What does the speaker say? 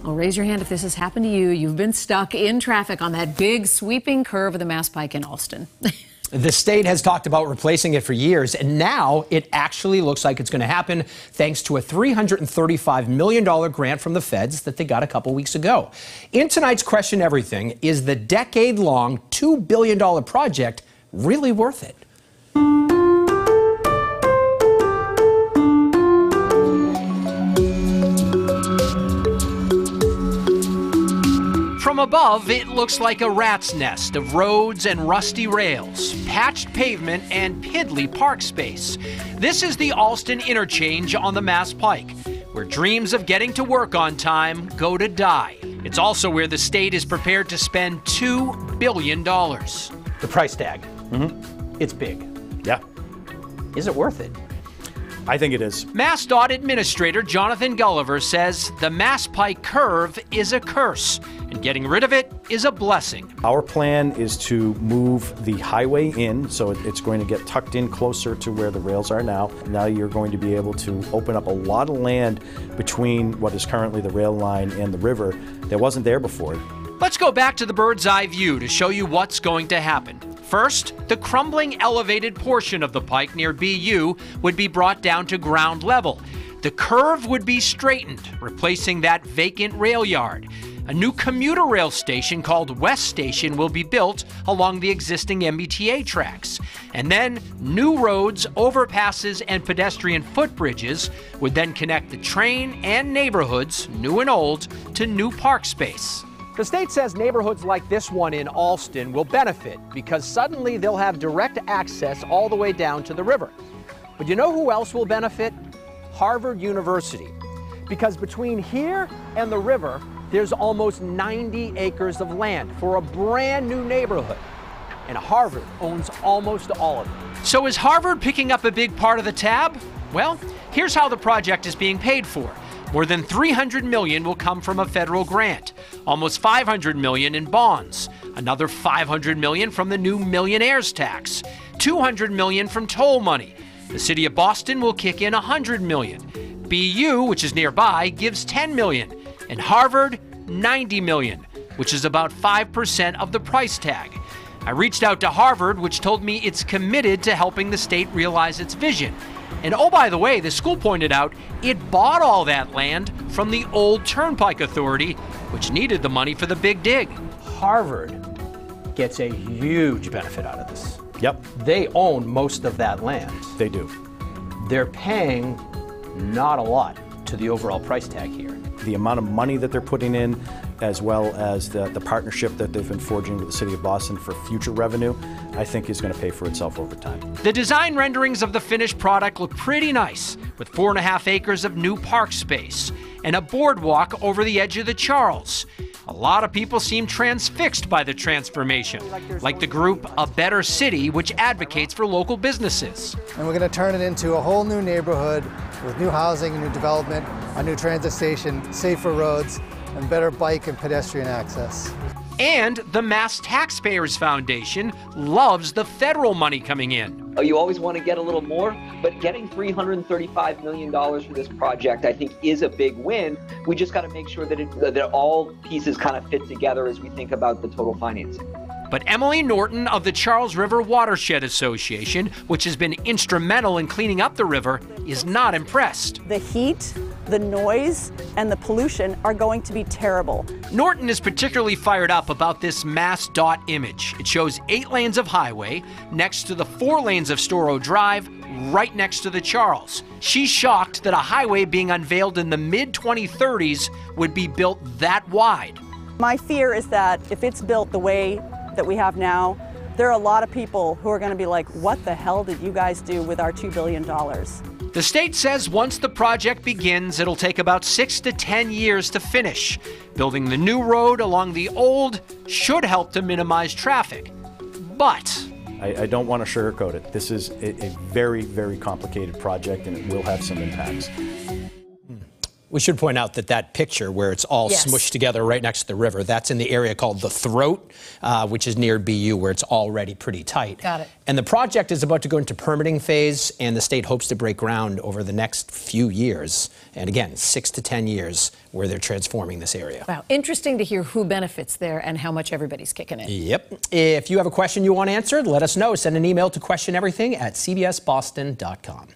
Well, raise your hand if this has happened to you. You've been stuck in traffic on that big sweeping curve of the Mass Pike in Allston. The state has talked about replacing it for years, and now it actually looks like it's going to happen thanks to a $335 million grant from the feds that they got a couple weeks ago. In tonight's Question Everything, is the decade-long $2 billion project really worth it? From above, it looks like a rat's nest of roads and rusty rails, patched pavement, and piddly park space. This is the Allston interchange on the Mass Pike, where dreams of getting to work on time go to die. It's also where the state is prepared to spend $2 billion. The price tag. It's big. Yeah. Is it worth it? I think it is. MassDOT Administrator Jonathan Gulliver says the Mass Pike curve is a curse, and getting rid of it is a blessing. Our plan is to move the highway in, so it's going to get tucked in closer to where the rails are now. Now you're going to be able to open up a lot of land between what is currently the rail line and the river that wasn't there before. Let's go back to the bird's eye view to show you what's going to happen. First, the crumbling elevated portion of the pike near BU would be brought down to ground level. The curve would be straightened, replacing that vacant rail yard. A new commuter rail station called West Station will be built along the existing MBTA tracks. And then new roads, overpasses, and pedestrian footbridges would then connect the train and neighborhoods, new and old, to new park space. The state says neighborhoods like this one in Allston will benefit because suddenly they'll have direct access all the way down to the river. But you know who else will benefit? Harvard University. Because between here and the river, there's almost 90 acres of land for a brand new neighborhood. And Harvard owns almost all of it. So is Harvard picking up a big part of the tab? Well, here's how the project is being paid for. More than $300 million will come from a federal grant, almost $500 million in bonds, another $500 million from the new millionaire's tax, $200 million from toll money. The city of Boston will kick in $100 million. BU, which is nearby, gives $10 million, and Harvard, $90 million, which is about 5% of the price tag. I reached out to Harvard, which told me it's committed to helping the state realize its vision. And oh, by the way, the school pointed out it bought all that land from the old Turnpike Authority, which needed the money for the big dig. Harvard gets a huge benefit out of this. Yep. They own most of that land. They do. They're paying not a lot to the overall price tag here. The amount of money that they're putting in, as well as the partnership that they've been forging with the city of Boston for future revenue, I think is going to pay for itself over time. The design renderings of the finished product look pretty nice, with 4.5 acres of new park space and a boardwalk over the edge of the Charles. A lot of people seem transfixed by the transformation, like the group A Better City, which advocates for local businesses. And we're going to turn it into a whole new neighborhood with new housing, new development, a new transit station, safer roads, and better bike and pedestrian access. And the Mass Taxpayers Foundation loves the federal money coming in. You always want to get a little more, but getting $335 million for this project, I think, is a big win. We just got to make sure that all pieces kind of fit together as we think about the total financing. But Emily Norton of the Charles River Watershed Association, which has been instrumental in cleaning up the river, is not impressed. The heat, the noise, and the pollution are going to be terrible. Norton is particularly fired up about this MassDOT image. It shows 8 lanes of highway next to the 4 lanes of Storrow Drive, right next to the Charles. She's shocked that a highway being unveiled in the mid-2030s would be built that wide. My fear is that if it's built the way that we have now, there are a lot of people who are going to be like, what the hell did you guys do with our $2 billion? The state says once the project begins, it'll take about 6 to 10 years to finish. Building the new road along the old should help to minimize traffic. But I don't want to sugarcoat it. This is a very, very complicated project, and it will have some impacts. We should point out that that picture where it's all smushed together right next to the river, that's in the area called the Throat, which is near BU, where it's already pretty tight. Got it. And the project is about to go into permitting phase, and the state hopes to break ground over the next few years. And again, 6 to 10 years where they're transforming this area. Wow, interesting to hear who benefits there and how much everybody's kicking in. Yep. If you have a question you want answered, let us know. Send an email to questioneverything@cbsboston.com.